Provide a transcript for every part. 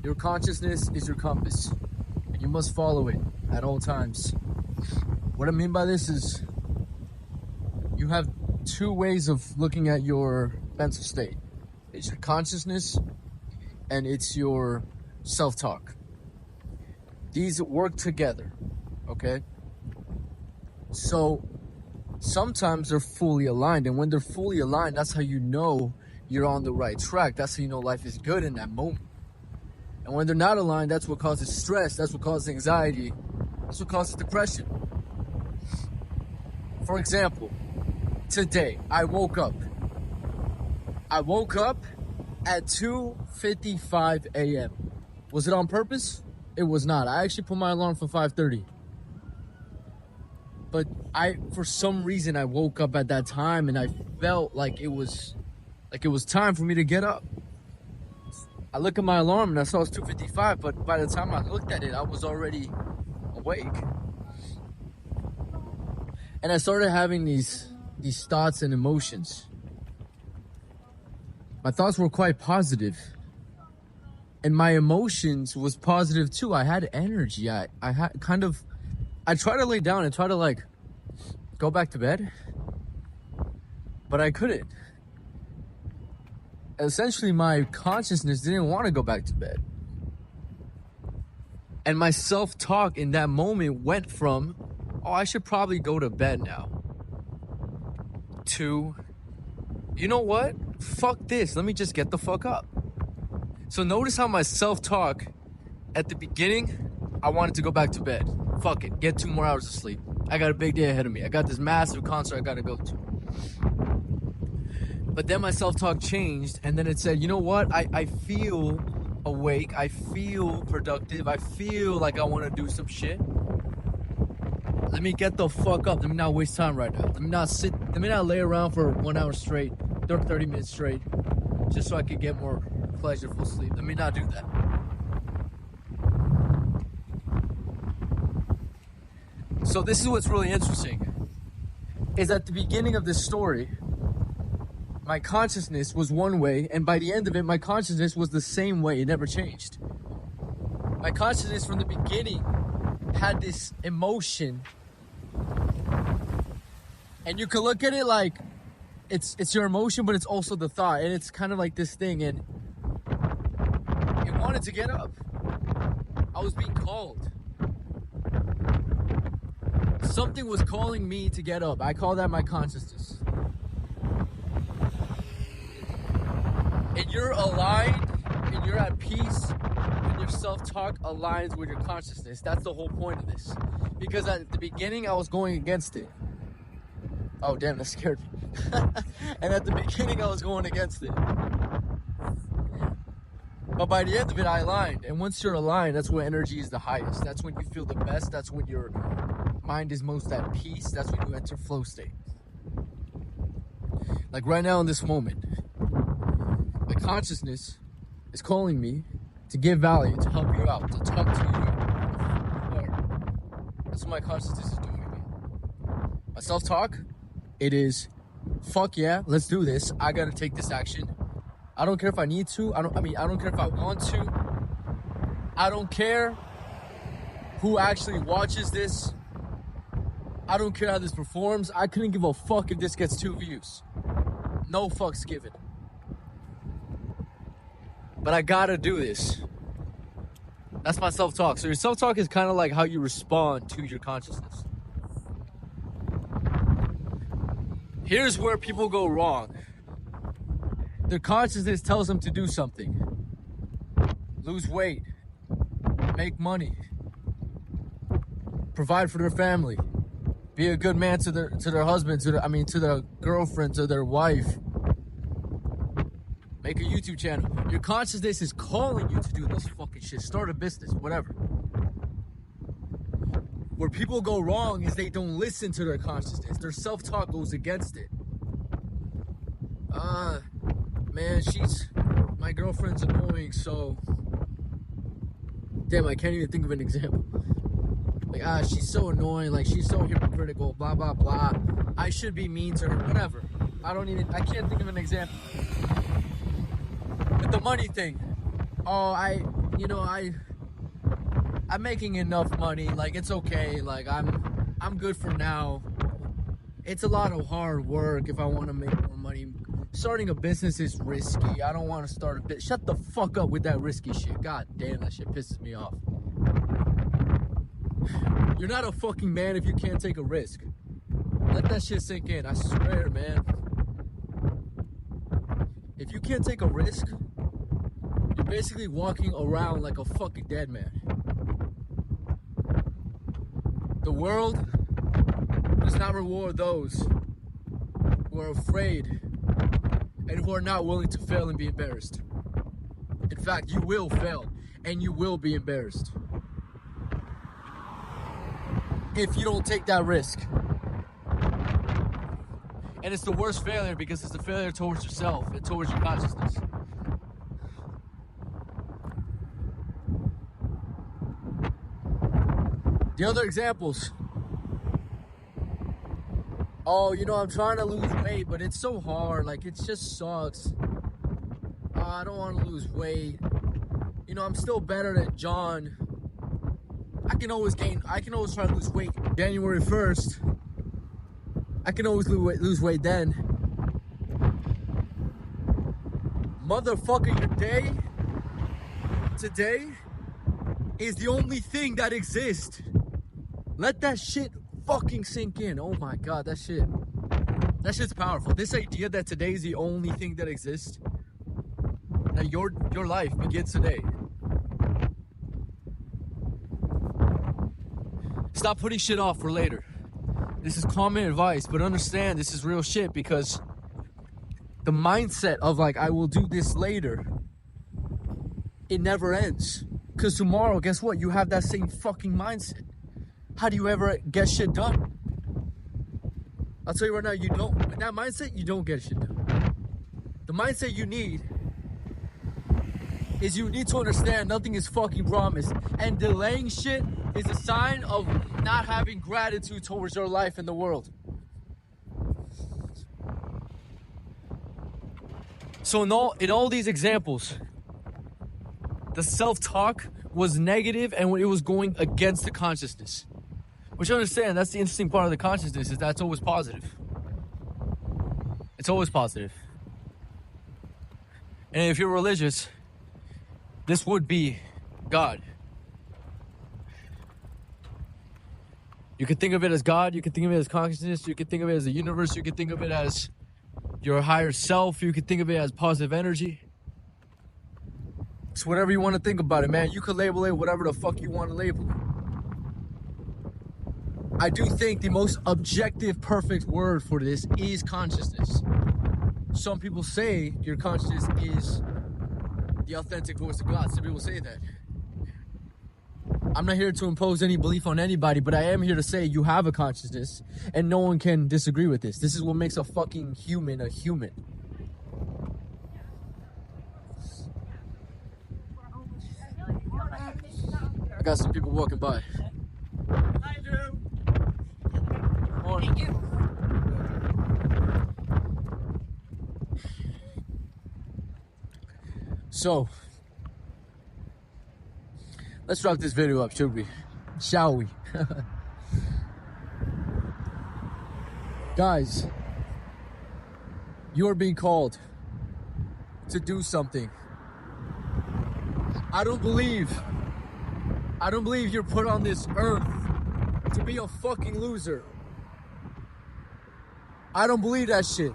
Your consciousness is your compass, and you must follow it at all times. What I mean by this is you have two ways of looking at your mental state. It's your consciousness and it's your self-talk. These work together, okay? So sometimes they're fully aligned, and when they're fully aligned, that's how you know you're on the right track. That's how you know life is good in that moment. And when they're not aligned, that's what causes stress, that's what causes anxiety, that's what causes depression. For example, today I woke up at 2:55 a.m. Was it on purpose? It was not. I actually put my alarm for 5:30. But for some reason, I woke up at that time and I felt like it was time for me to get up. I look at my alarm and I saw it's 2:55, but by the time I looked at it, I was already awake. And I started having these thoughts and emotions. My thoughts were quite positive. And my emotions was positive too. I had energy. I tried to lay down and try to go back to bed, but I couldn't. Essentially, my consciousness didn't want to go back to bed. And my self-talk in that moment went from, oh, I should probably go to bed now, to, you know what? Fuck this. Let me just get the fuck up. So notice how my self-talk at the beginning, I wanted to go back to bed. Fuck it. Get 2 more hours of sleep. I got a big day ahead of me. I got this massive concert I got to go to. But then my self-talk changed, and then it said, you know what? I feel awake. I feel productive. I feel like I want to do some shit. Let me get the fuck up. Let me not waste time right now. Let me not lay around for 1 hour straight, 30 minutes straight, just so I could get more pleasurable sleep. Let me not do that. So this is what's really interesting, is at the beginning of this story, my consciousness was one way, and by the end of it, my consciousness was the same way. It never changed. My consciousness from the beginning had this emotion, and you can look at it like it's your emotion, but it's also the thought, and it's kind of like this thing, and it wanted to get up. I was being called. Something was calling me to get up. I call that my consciousness. And you're aligned and you're at peace when your self-talk aligns with your consciousness. That's the whole point of this. Because at the beginning, I was going against it. Oh, damn, that scared me. And at the beginning, I was going against it. But by the end of it, I aligned. And once you're aligned, that's when energy is the highest. That's when you feel the best. That's when your mind is most at peace. That's when you enter flow state. Like right now in this moment, my consciousness is calling me to give value, to help you out, to talk to you. That's what my consciousness is doing. My self-talk, it is, fuck yeah, let's do this. I gotta take this action. I don't care if I need to. I don't care if I want to. I don't care who actually watches this. I don't care how this performs. I couldn't give a fuck if this gets 2 views. No fucks given. But I gotta do this. That's my self-talk. So your self-talk is kind of like how you respond to your consciousness. Here's where people go wrong. Their consciousness tells them to do something. Lose weight. Make money. Provide for their family. Be a good man to their husband, to their girlfriend, to their wife. Make a YouTube channel. Your consciousness is calling you to do this fucking shit. Start a business, whatever. Where people go wrong is they don't listen to their consciousness. Their self-talk goes against it. Man, my girlfriend's annoying, so... Damn, I can't even think of an example. Like, she's so annoying, like, she's so hypocritical, blah, blah, blah. I should be mean to her, whatever. I can't think of an example. With the money thing. Oh, you know, I'm making enough money. Like, it's okay. Like, I'm good for now. It's a lot of hard work if I want to make more money. Starting a business is risky. I don't want to start a bit. Shut the fuck up with that risky shit. God damn, that shit pisses me off. You're not a fucking man if you can't take a risk. Let that shit sink in. I swear, man. If you can't take a risk, you're basically walking around like a fucking dead man. The world does not reward those who are afraid and who are not willing to fail and be embarrassed. In fact, you will fail and you will be embarrassed if you don't take that risk. And it's the worst failure because it's a failure towards yourself and towards your consciousness. The other examples. Oh, you know, I'm trying to lose weight, but it's so hard. Like, it just sucks. I don't want to lose weight. You know, I'm still better than John. I can always try to lose weight. January 1st. I can always lose weight then. Motherfucker, your day today is the only thing that exists. Let that shit fucking sink in. Oh my God, that shit's powerful. This idea that today is the only thing that exists, that your life begins today. Stop putting shit off for later. This is common advice, but understand this is real shit, because the mindset of like, I will do this later, it never ends. Because tomorrow, guess what? You have that same fucking mindset. How do you ever get shit done? I'll tell you right now, you don't. With that mindset, you don't get shit done. The mindset you need is you need to understand nothing is fucking promised. And delaying shit is a sign of not having gratitude towards your life and the world. So in all these examples, the self-talk was negative and it was going against the consciousness. Which you understand, that's the interesting part of the consciousness, is that's always positive. It's always positive. And if you're religious, this would be God. You could think of it as God, you could think of it as consciousness, you could think of it as the universe, you could think of it as your higher self, you could think of it as positive energy. It's whatever you want to think about it, man. You could label it whatever the fuck you want to label it. I do think the most objective, perfect word for this is consciousness. Some people say your consciousness is the authentic voice of God. Some people say that. I'm not here to impose any belief on anybody, but I am here to say you have a consciousness and no one can disagree with this. This is what makes a fucking human a human. I got some people walking by. Hi, Drew. Thank you. So, let's wrap this video up, should we? Shall we? Guys, you are being called to do something. I don't believe you're put on this earth to be a fucking loser. I don't believe that shit.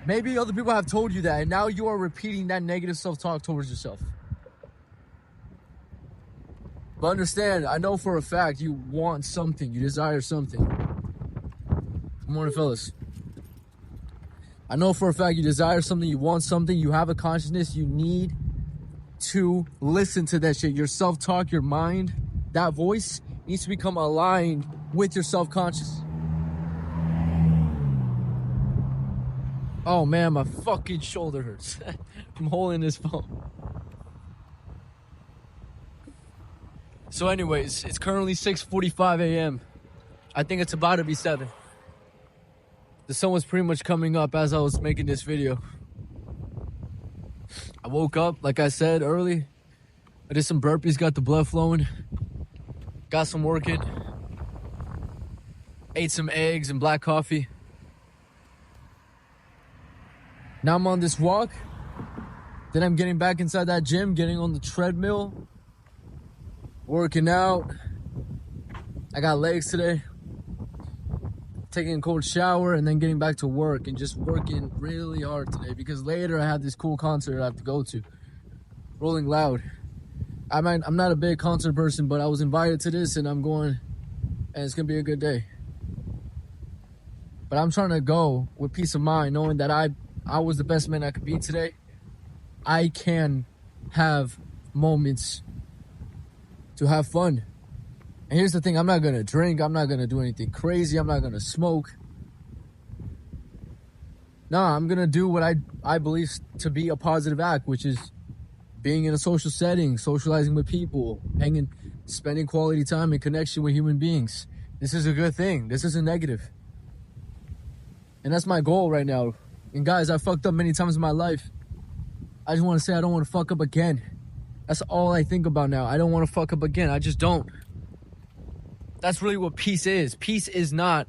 Maybe other people have told you that, and now you are repeating that negative self-talk towards yourself. But understand, I know for a fact you want something, you desire something. Good morning, fellas. I know for a fact you desire something, you want something, you have a consciousness, you need to listen to that shit. Your self-talk, your mind, that voice needs to become aligned with your self-conscious. Oh man, my fucking shoulder hurts. I'm holding this phone. So anyways, it's currently 6:45 a.m. I think it's about to be 7. The sun was pretty much coming up as I was making this video. I woke up, like I said, early. I did some burpees, got the blood flowing, got some work in, ate some eggs and black coffee. Now I'm on this walk. Then I'm getting back inside that gym, getting on the treadmill, working out. I got legs today. Taking a cold shower and then getting back to work and just working really hard today because later I have this cool concert I have to go to. Rolling Loud. I'm not a big concert person, but I was invited to this and I'm going, and it's gonna be a good day. But I'm trying to go with peace of mind, knowing that I was the best man I could be today. I can have moments to have fun. And here's the thing, I'm not going to drink. I'm not going to do anything crazy. I'm not going to smoke. No, I'm going to do what I believe to be a positive act, which is being in a social setting, socializing with people, spending quality time in connection with human beings. This is a good thing. This isn't negative. And that's my goal right now. And guys, I fucked up many times in my life. I just want to say I don't want to fuck up again. That's all I think about now. I don't want to fuck up again. I just don't. That's really what peace is. Peace is not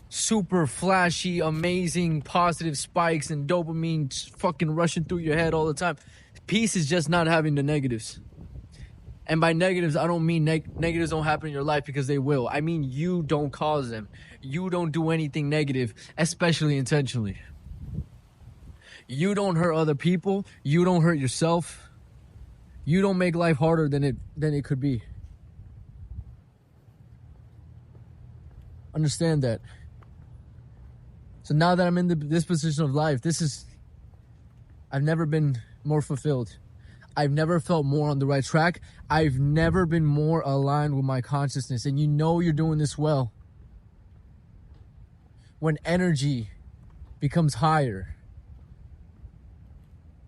super flashy, amazing, positive spikes and dopamine fucking rushing through your head all the time. Peace is just not having the negatives. And by negatives, I don't mean negatives don't happen in your life, because they will. I mean you don't cause them. You don't do anything negative, especially intentionally. You don't hurt other people. You don't hurt yourself. You don't make life harder than it could be. Understand that. So now that I'm in this position of life, I've never been more fulfilled. I've never felt more on the right track. I've never been more aligned with my consciousness. And you know you're doing this well when energy becomes higher.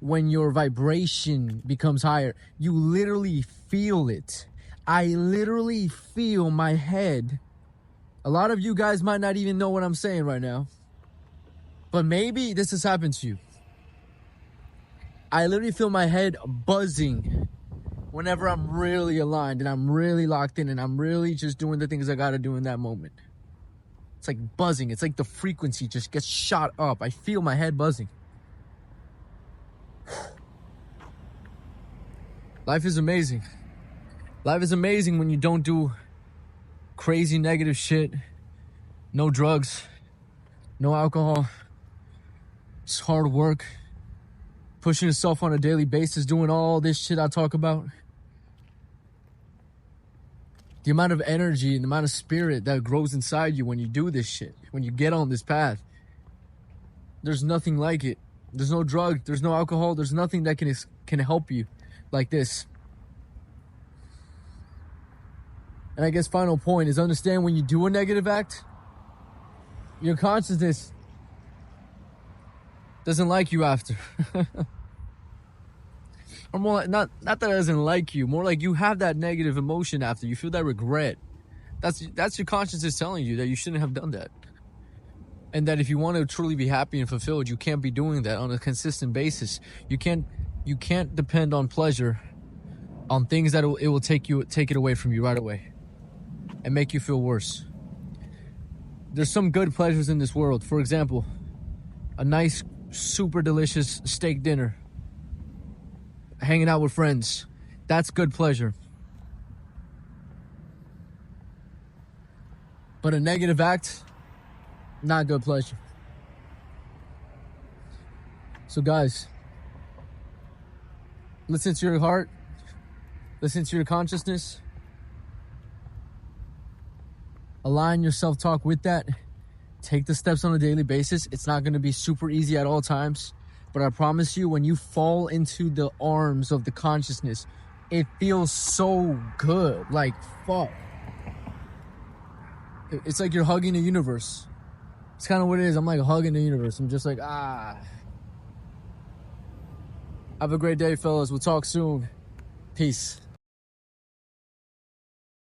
When your vibration becomes higher, you literally feel it. I literally feel my head. A lot of you guys might not even know what I'm saying right now, but maybe this has happened to you. I literally feel my head buzzing whenever I'm really aligned and I'm really locked in and I'm really just doing the things I gotta do in that moment. It's like buzzing. It's like the frequency just gets shot up. I feel my head buzzing. Life is amazing. Life is amazing when you don't do crazy negative shit. No drugs. No alcohol. Just hard work. Pushing yourself on a daily basis. Doing all this shit I talk about. The amount of energy and the amount of spirit that grows inside you when you do this shit. When you get on this path. There's nothing like it. There's no drug. There's no alcohol. There's nothing that can help you like this. And I guess final point is understand when you do a negative act, your consciousness doesn't like you after. Or more like, not that it doesn't like you, more like you have that negative emotion after. You feel that regret. That's your consciousness telling you that you shouldn't have done that. And that if you want to truly be happy and fulfilled, you can't be doing that on a consistent basis. You can't depend on pleasure on things that it will take it away from you right away and make you feel worse. There's some good pleasures in this world. For example, a nice, super delicious steak dinner, hanging out with friends. That's good pleasure. But a negative act, not good pleasure. So guys, listen to your heart. Listen to your consciousness. Align your self-talk with that. Take the steps on a daily basis. It's not going to be super easy at all times. But I promise you, when you fall into the arms of the consciousness, it feels so good. Like, fuck. It's like you're hugging the universe. It's kind of what it is. I'm like hugging the universe. I'm just like, ah. Have a great day, fellas. We'll talk soon. Peace.